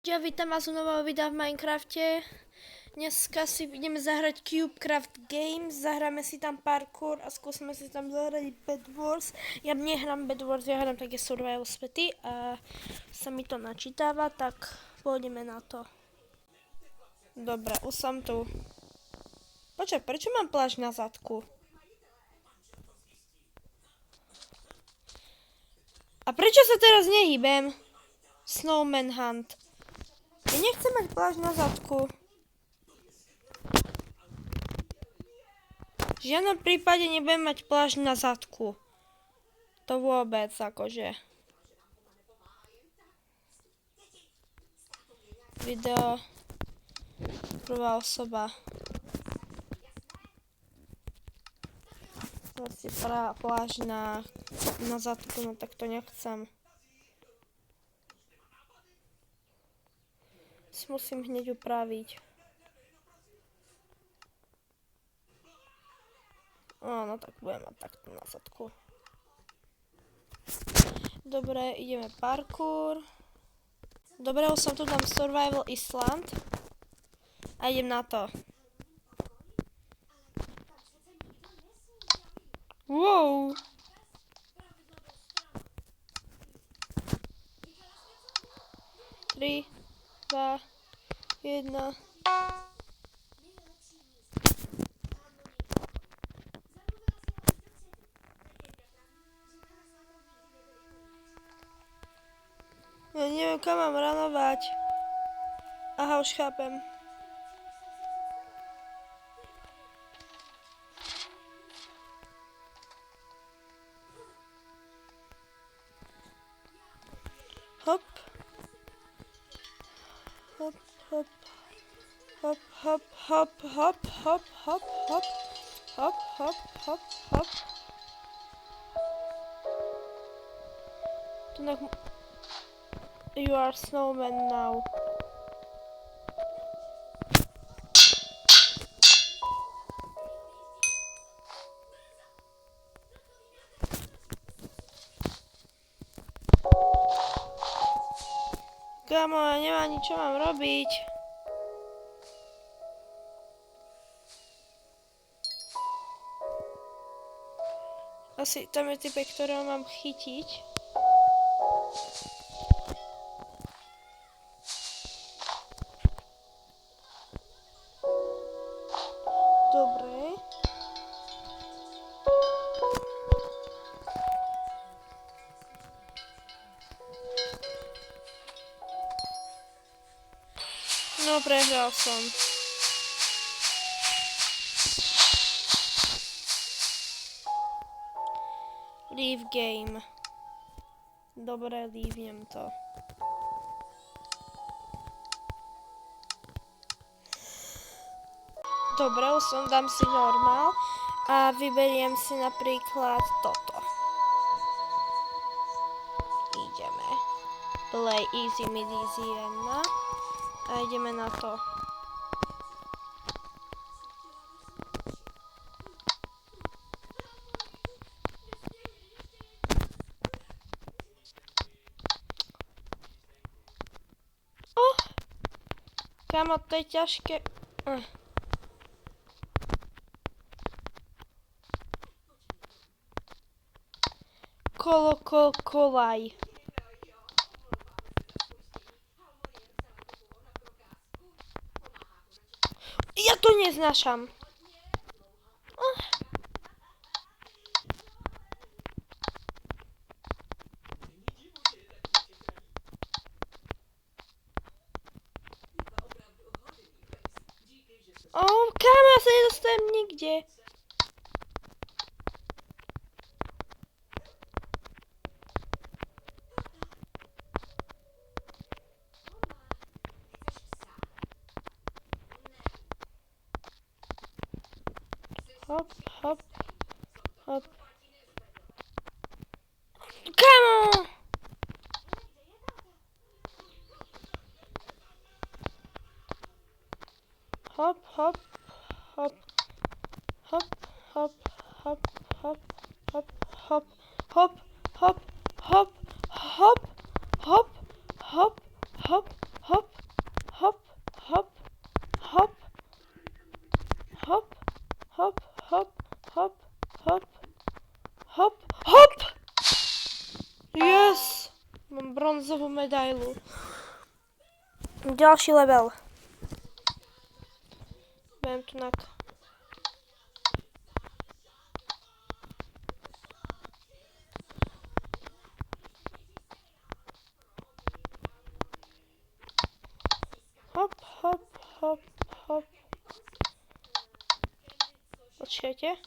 Ja vítam vás u nového videa v Minecrafte. Dneska si ideme zahrať Cubecraft Games, zahráme si tam parkour a skúsime si tam zahrať Bed Wars. Ja nehrám Bed Wars, ja hrám také survival svety a sa mi to načítava, tak pôjdeme na to. Dobre, už som tu. Počkaj, prečo mám plášť na zadku? A prečo sa teraz nehýbem? Snowman Hunt. Ja nechcem mať plášť na zadku. V žiadnom prípade nebudem mať plášť na zadku. To vôbec, akože. Video. Prvá osoba. Vlastne plášť na zadku, no tak to nechcem. Si musím hneď upraviť. No tak budem mať takto na zadku. Dobre, ideme parkour. Dobre, už som tu, dám Survival Island. A idem na to. Wow! Tri, 2, 1. Ja neviem, kam mám ranovať. Aha, už chápem. Hop. Hop, hop. Hop, hop, hop, hop, hop, hop, hop. Hop, hop, hop, hop. You are snowman now. Kámo, ja nemám ani čo mám robiť. Asi tam je typek, ktorého mám chytiť. Dobre. No, prehral som. Leave game. Dobre, leavnem to. Dobre, už som, dám si normál a vyberiem si napríklad toto. Ideme. Play easy, mid easy 1. A ideme na to. Kámo, to je ťažké. Kolaj. Ja to neznášam. Kámo, ja sa nedostajem nikde. Hop, hop, hop. Kámo! Hop, hop, hop, hop, hop, hop, hop, hop, hop, hop, hop, hop, hop, hop, hop, hop, hop, medailu. Ďalší level. Budem tu nak. Hop, hop, hop, hop. Počkajte.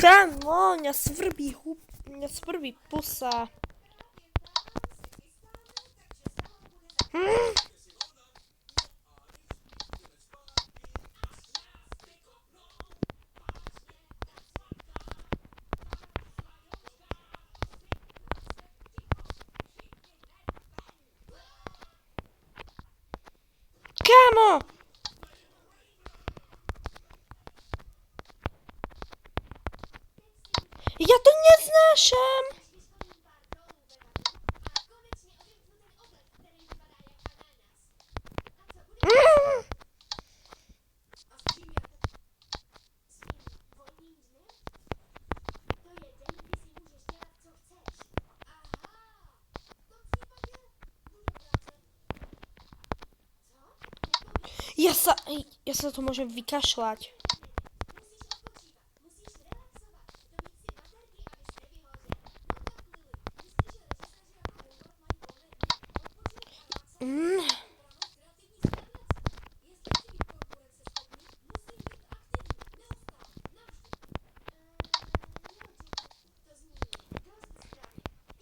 Come on, mňa svrbí pusa. Kámo! Ja to neznášam! Ja sa to môžem vykašľať.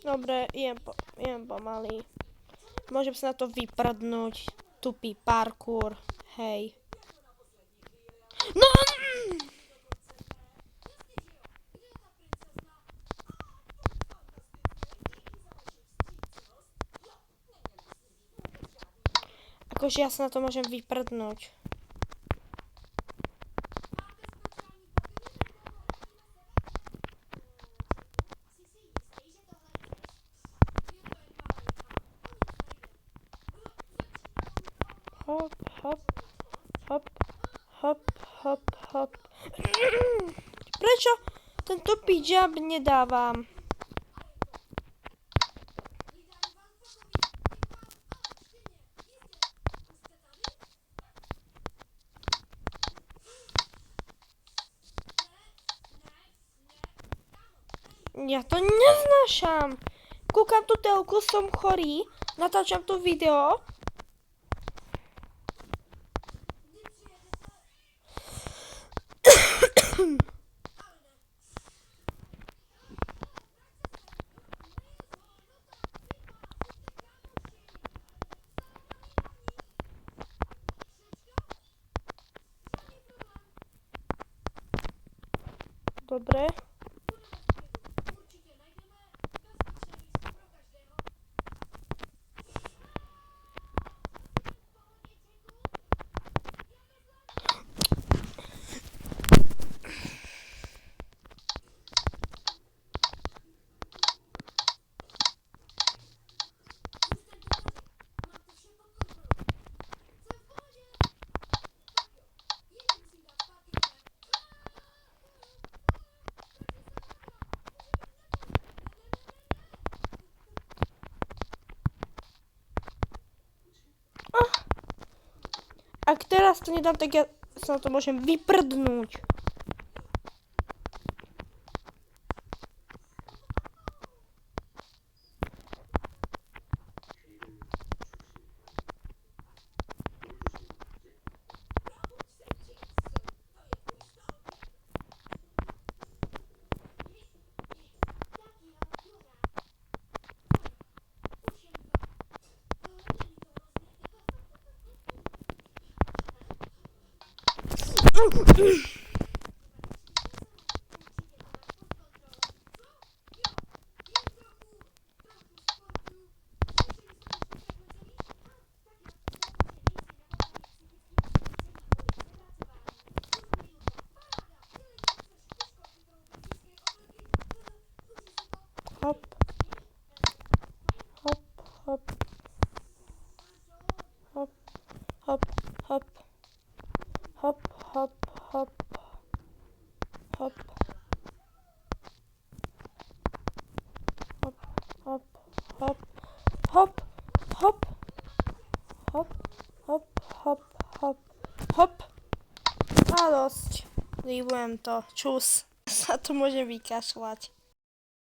Dobre, idem pomaly. Môžem sa na to vyprdnúť. Tupý parkour. Hej. No! Akože ja sa na to môžem vyprdnúť. Hop, hop, hop, hop, hop, hop. Prečo ten tupý jump nedávam? Ja to neznášam. Kúkam tú telku, som chorý, natáčam tu video. Dobre. Ak teraz to nedám, tak ja sa na to môžem vyprdnúť. Hop. Hop, hop. Hop, hop. Hop. Hop, hop, hop, hop, hop, hop, hop, hop, hop, hop. A dość. Zjebłem to. Czus. Za to może mi kaszlać.